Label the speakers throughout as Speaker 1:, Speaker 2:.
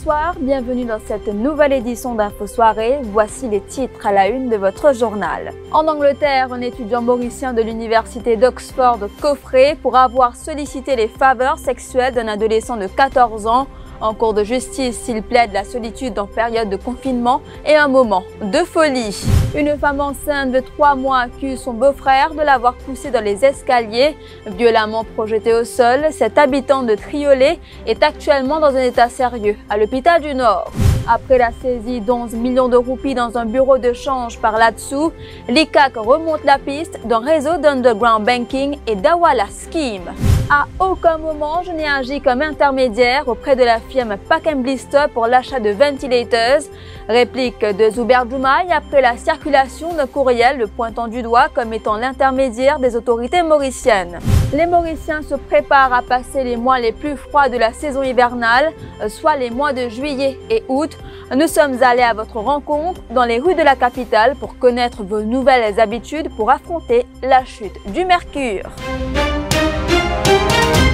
Speaker 1: Bonsoir, bienvenue dans cette nouvelle édition d'Info Soirée. Voici les titres à la une de votre journal. En Angleterre, un étudiant mauricien de l'université d'Oxford coffré pour avoir sollicité les faveurs sexuelles d'un adolescent de 14 ans. En cours de justice, il plaide la solitude en période de confinement et un moment de folie. Une femme enceinte de 3 mois accuse son beau-frère de l'avoir poussé dans les escaliers. Violemment projeté au sol, cet habitant de Triolet est actuellement dans un état sérieux à l'hôpital du Nord. Après la saisie d'11 millions de roupies dans un bureau de change par là-dessous, l'ICAC remonte la piste d'un réseau d'underground banking et d'Awala Scheme. À aucun moment, je n'ai agi comme intermédiaire auprès de la firme Pack & Blister pour l'achat de ventilators. Réplique de Zuber Joumaï après la circulation d'un courriel le pointant du doigt comme étant l'intermédiaire des autorités mauriciennes. Les Mauriciens se préparent à passer les mois les plus froids de la saison hivernale, soit les mois de juillet et août. Nous sommes allés à votre rencontre dans les rues de la capitale pour connaître vos nouvelles habitudes pour affronter la chute du mercure.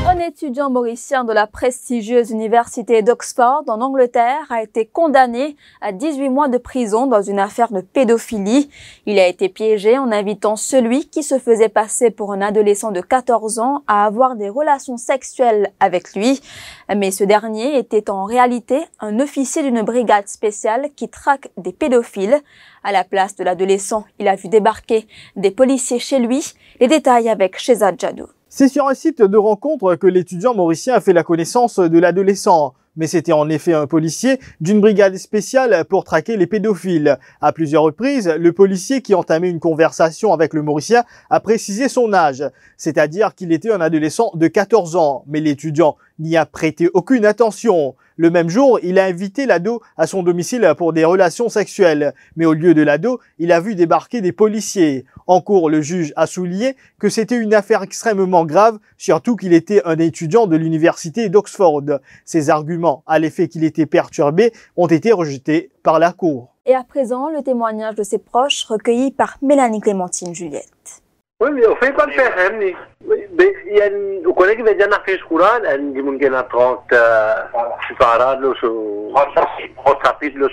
Speaker 1: Un étudiant mauricien de la prestigieuse université d'Oxford en Angleterre a été condamné à 18 mois de prison dans une affaire de pédophilie. Il a été piégé en invitant celui qui se faisait passer pour un adolescent de 14 ans à avoir des relations sexuelles avec lui. Mais ce dernier était en réalité un officier d'une brigade spéciale qui traque des pédophiles. À la place de l'adolescent, il a vu débarquer des policiers chez lui. Les détails avec Shehzad Jadou.
Speaker 2: C'est sur un site de rencontre que l'étudiant mauricien a fait la connaissance de l'adolescent. Mais c'était en effet un policier d'une brigade spéciale pour traquer les pédophiles. À plusieurs reprises, le policier qui entamait une conversation avec le Mauricien a précisé son âge, c'est-à-dire qu'il était un adolescent de 14 ans. Mais l'étudiant n'y a prêté aucune attention. Le même jour, il a invité l'ado à son domicile pour des relations sexuelles. Mais au lieu de l'ado, il a vu débarquer des policiers. En cours, le juge a souligné que c'était une affaire extrêmement grave, surtout qu'il était un étudiant de l'université d'Oxford. Ses arguments à l'effet qu'il était perturbé ont été rejetés par la cour.
Speaker 1: Et à présent, le témoignage de ses proches recueilli par Mélanie Clémentine Juliette.
Speaker 3: Oui, mais au fait, pas le faire, il y a un collègue qui veut dire que il y a 30 séparades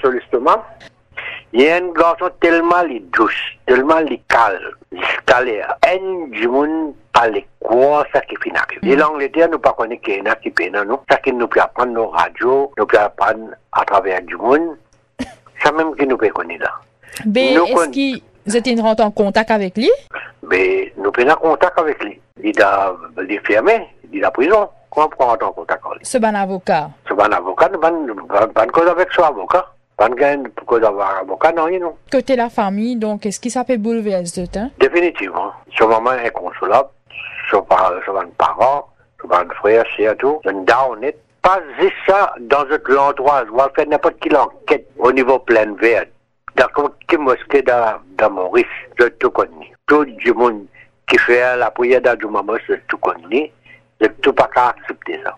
Speaker 3: sur l'estomac. Il y a un garçon tellement douce, tellement calme, scalaire. Un du parle quoi ça qui finit. Et l'Angleterre, nous pas connaît qui est qui peine nous. Ça qui nous peut apprendre nos radios, nous peut apprendre à travers du monde. Ça même qui nous peut connaître là.
Speaker 4: Mais est-ce que vous êtes rentré en contact avec lui?
Speaker 3: Mais nous prenons contact avec lui. Il a fermé, il a prison. Comment prend en contact avec lui?
Speaker 4: C'est un avocat.
Speaker 3: C'est un avocat, nous pas de cause avec son avocat. Pas de cause avec un avocat, non, non.
Speaker 4: Côté la famille, donc, est-ce qu'il s'appelle bouleversé de temps?
Speaker 3: Définitivement. Son maman est inconsolable. Son parent, son frère, c'est tout. Un down it. Pas ça dans un endroit. On va faire n'importe quelle enquête au niveau plein vert. Dans quelle mosquée dans Maurice, je tout connais. Tout le monde qui fait la prière dans le maman, je tout connais. Je tout pas qu'à accepter ça.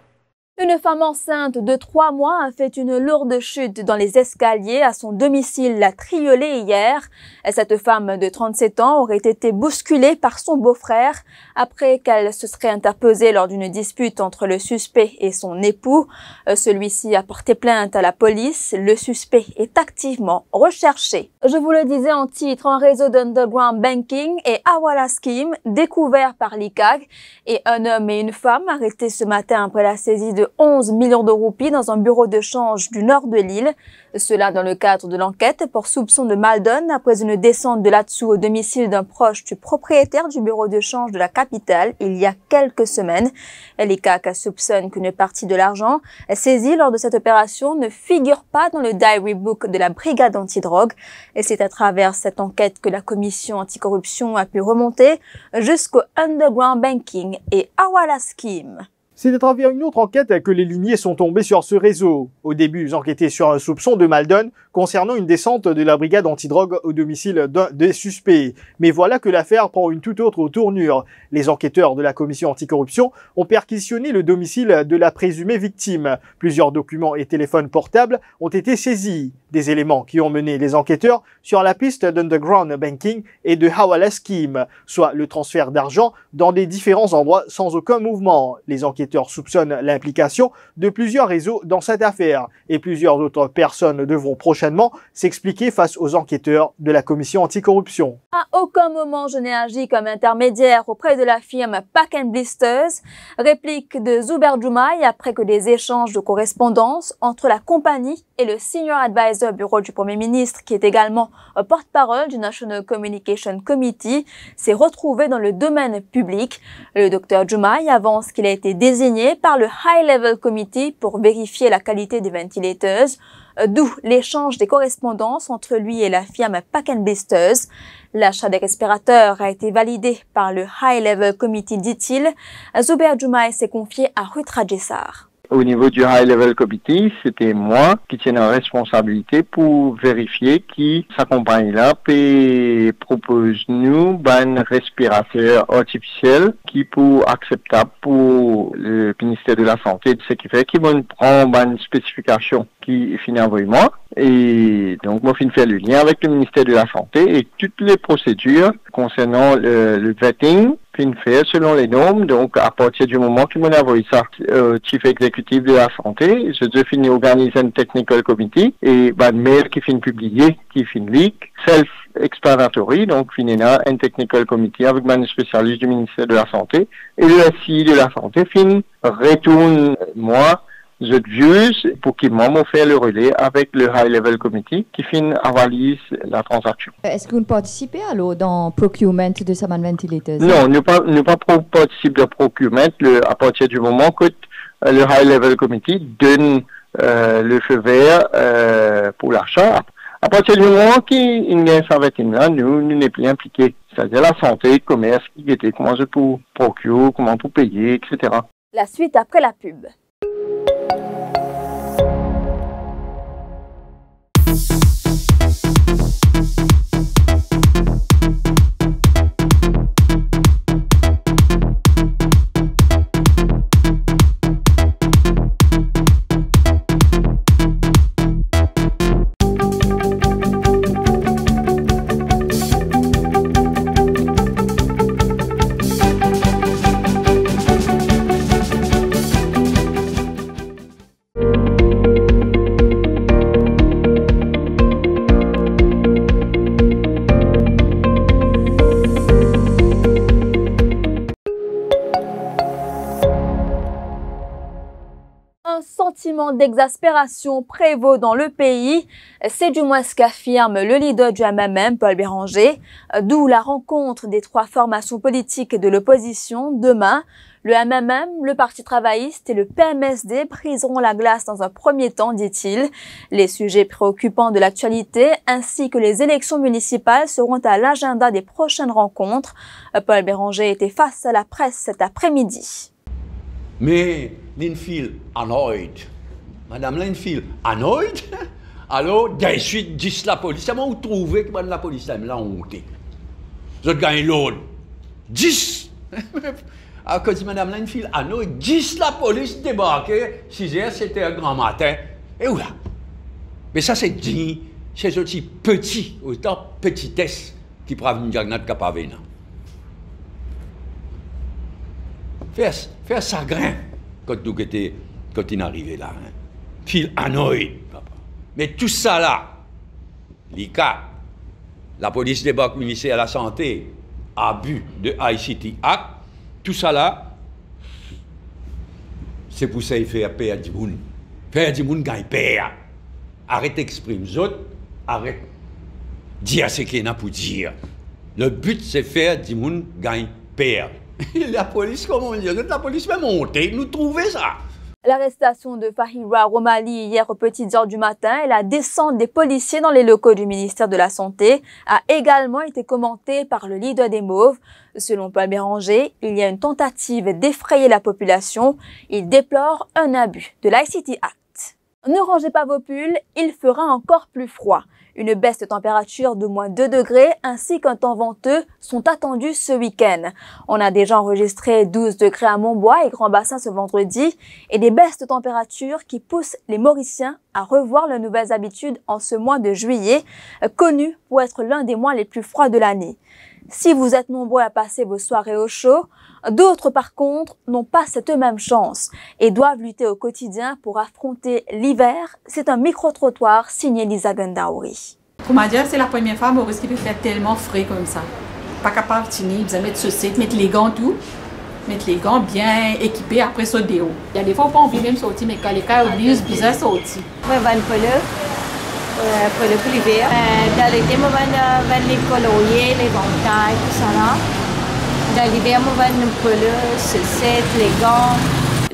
Speaker 1: Une femme enceinte de 3 mois a fait une lourde chute dans les escaliers à son domicile à Triolet hier. Cette femme de 37 ans aurait été bousculée par son beau-frère après qu'elle se serait interposée lors d'une dispute entre le suspect et son époux. Celui-ci a porté plainte à la police. Le suspect est activement recherché. Je vous le disais en titre, un réseau d'underground banking et Awala Scheme découvert par l'ICAG et un homme et une femme arrêtés ce matin après la saisie de 11 millions de roupies dans un bureau de change du nord de l'île. Cela dans le cadre de l'enquête pour soupçon de mal-donne après une descente de là-dessous au domicile d'un proche du propriétaire du bureau de change de la capitale il y a quelques semaines. L'ICAC soupçonne qu'une partie de l'argent saisi lors de cette opération ne figure pas dans le diary book de la brigade antidrogue. Et c'est à travers cette enquête que la commission anticorruption a pu remonter jusqu'au underground banking et Awala Scheme.
Speaker 2: C'est à travers une autre enquête que les lignées sont tombées sur ce réseau. Au début, ils enquêtaient sur un soupçon de mal-donne concernant une descente de la brigade antidrogue au domicile des suspects. Mais voilà que l'affaire prend une toute autre tournure. Les enquêteurs de la commission anticorruption ont perquisitionné le domicile de la présumée victime. Plusieurs documents et téléphones portables ont été saisis. Des éléments qui ont mené les enquêteurs sur la piste d'underground banking et de hawala scheme, soit le transfert d'argent dans des différents endroits sans aucun mouvement. Les enquêteurs soupçonnent l'implication de plusieurs réseaux dans cette affaire et plusieurs autres personnes devront prochainement s'expliquer face aux enquêteurs de la commission anticorruption.
Speaker 1: À aucun moment je n'ai agi comme intermédiaire auprès de la firme Pack & Blisters, réplique de Zubair Joumaï après que des échanges de correspondance entre la compagnie et le Senior Advisor Bureau du Premier ministre, qui est également porte-parole du National Communication Committee, s'est retrouvé dans le domaine public. Le Dr Joumaï avance qu'il a été désigné par le High Level Committee pour vérifier la qualité des ventilateurs, d'où l'échange des correspondances entre lui et la firme Pack & Blisters. L'achat des respirateurs a été validé par le High Level Committee, dit-il. Zubair Joumaï s'est confié à Ruth Rajessar.
Speaker 5: Au niveau du High Level Committee, c'était moi qui tiens la responsabilité pour vérifier qui sa compagnie-là propose nous un respirateur artificiel qui pour acceptable pour le ministère de la Santé, ce qui fait qu'ils vont prendre une spécification qui finit envoyé moi. Et donc, moi, je fais le lien avec le ministère de la Santé et toutes les procédures concernant le vetting, je fais selon les normes. Donc, à partir du moment que m'ont envoyé ça au chief exécutif de la santé, je finis organiser un technical committee et mail qui finit publié, qui finit leak, self-explanatory, donc finit là un technical committee avec un spécialiste du ministère de la Santé et le SI de la Santé finit retourne moi je vieuse pour qu'ils m'ont fait le relais avec le High Level Committee qui finit avalise la transaction.
Speaker 6: Est-ce que vous participez alors dans le procurement de Saman Ventilators?
Speaker 5: Non, nous pas participer au procurement à partir du moment que le High Level Committee donne le feu vert pour l'achat. À partir du moment qu'il y a ça avec là, nous n'est plus impliqués. C'est-à-dire la santé, le commerce, qui était comment je peux procurer, comment pour payer, etc.
Speaker 1: La suite après la pub. Un sentiment d'exaspération prévaut dans le pays, c'est du moins ce qu'affirme le leader du MMM, Paul Béranger, d'où la rencontre des trois formations politiques de l'opposition demain. Le MMM, le Parti travailliste et le PMSD briseront la glace dans un premier temps, dit-il. Les sujets préoccupants de l'actualité ainsi que les élections municipales seront à l'agenda des prochaines rencontres. Paul Béranger était face à la presse cet après-midi.
Speaker 7: Mais Linfield annoyed. Madame Linfield annoyed? Alors, de suite, dis la police. C'est moi où trouver que la police l'a honte. Je gagne l'autre. 10! Alors, quand Madame Linfield annoyed, 10 la police débarquait. 6 heures, c'était un grand matin. Et où là? Mais ça, c'est dit, c'est aussi petit, autant petitesse qui prend une gagnade capable. Faire chagrin quand il est arrivé là. Hein. Feel annoyed, papa. Mais tout ça là, l'ICA, la police débarque ministère de la Santé, abus de ICT Act, tout ça là, c'est pour ça qu'il fait payer du monde. Faire du monde gagne payer. Arrête d'exprimer les autres, arrête dire ce qu'il y a pour dire. Le but c'est faire du monde gagne payer. La police, comment on dit, la police va monter, nous trouver ça.
Speaker 1: L'arrestation de Fahira Romali hier aux petites heures du matin et la descente des policiers dans les locaux du ministère de la Santé a également été commentée par le leader des Mauves. Selon Paul Béranger, il y a une tentative d'effrayer la population. Il déplore un abus de l'ICT Act. Ne rangez pas vos pulls, il fera encore plus froid. Une baisse de température de moins 2 degrés ainsi qu'un temps venteux sont attendus ce week-end. On a déjà enregistré 12 degrés à Montbois et Grand Bassin ce vendredi et des baisses de température qui poussent les Mauriciens à revoir leurs nouvelles habitudes en ce mois de juillet, connu pour être l'un des mois les plus froids de l'année. Si vous êtes nombreux à passer vos soirées au chaud, d'autres par contre n'ont pas cette même chance et doivent lutter au quotidien pour affronter l'hiver. C'est un micro-trottoir signé Lisa Gandaouri.
Speaker 8: Pour moi, c'est la première fois Maurice qui peut faire tellement frais comme ça. Pas capable de tenir, vous mettre chaussettes, mettre les gants tout, mettre les gants bien équipés après ce déo. Il y a des fois où on peut même sortir, mais quand les cas obligent, bizarre sortir.
Speaker 9: Pour l'hiver. Dans l'été, on va les colorier, les ventailles, tout ça là. Dans l'hiver, on va les peluches, chaussettes, les gants.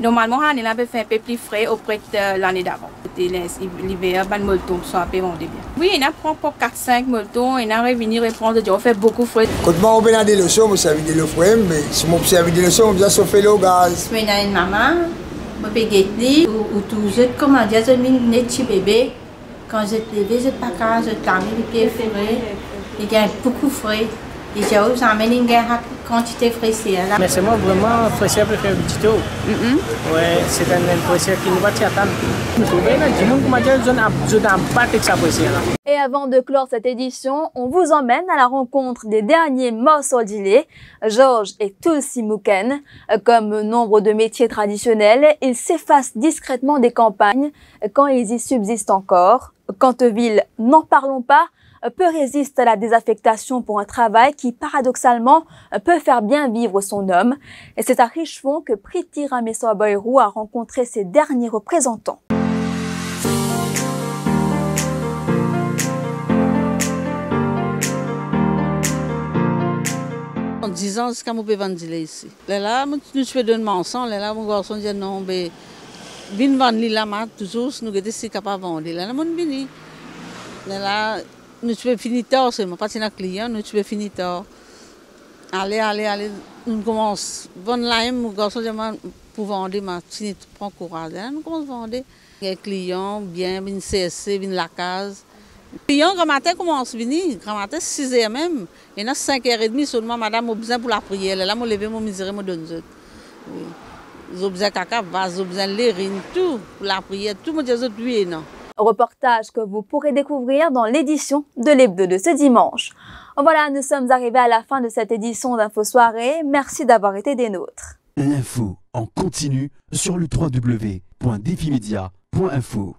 Speaker 10: Normalement, on est là pour faire un peu plus frais auprès de l'année d'avant. L'hiver, les moutons sont un peu vendus bien. Oui, il y en a pour 4-5 moutons, il y en a revenir et prendre, on fait beaucoup frais.
Speaker 11: Quand on a des leçons, on servi des leçons, mais si on servi des leçons, on vient chauffer le gaz.
Speaker 9: Je suis une maman, je peux guetter, ou tout, je commande, je mets un petit bébé. Quand je te lève, je pas quand je t'amène les pieds frais, il y a beaucoup frais. Et j'amène une quantité fraîcheur là.
Speaker 12: Mais c'est moi vraiment fraîcheur préféré du tuto. Ouais, c'est une fraîcheur qui nous va t'attendre.
Speaker 1: Et avant de clore cette édition, on vous emmène à la rencontre des derniers morts ordilés, Georges et Tulsi Muken. Comme nombre de métiers traditionnels, ils s'effacent discrètement des campagnes quand ils y subsistent encore. Canteville, n'en parlons pas, peu résiste à la désaffectation pour un travail qui, paradoxalement, peut faire bien vivre son homme. Et c'est à Richefond que Priti Ramessoa Boyrou a rencontré ses derniers représentants.
Speaker 13: En 10 ans, c'est comme on peut vendre ici. Là, nous fais de mensonge. Là, mon garçon dit non, mais vin vendre là, toujours, nous sommes capables de vendre. Là, mon bini. Là, nous faisons finir tard, c'est pas un client, nous faisons finir tard. Allez, nous commençons à vendre là, mon garçon dit pour vendre, mais prends courage. Là, nous commençons à vendre. Les clients, bien, une CSC, une la case. Les clients, grand matin, commencent à venir. Grand matin, 6h même. Il y a 5h30 seulement, madame, a besoin pour la prière. Là, je lever mon misère, je donne ça. Ils ont besoin de caca, ils ont besoin de l'érine, tout, pour la prière, tout, je dis, oui, non.
Speaker 1: Reportage que vous pourrez découvrir dans l'édition de l'Hebdo de ce dimanche. Voilà, nous sommes arrivés à la fin de cette édition d'Info Soirée. Merci d'avoir été des nôtres.
Speaker 14: L'info en continu sur le www.defimedia.info.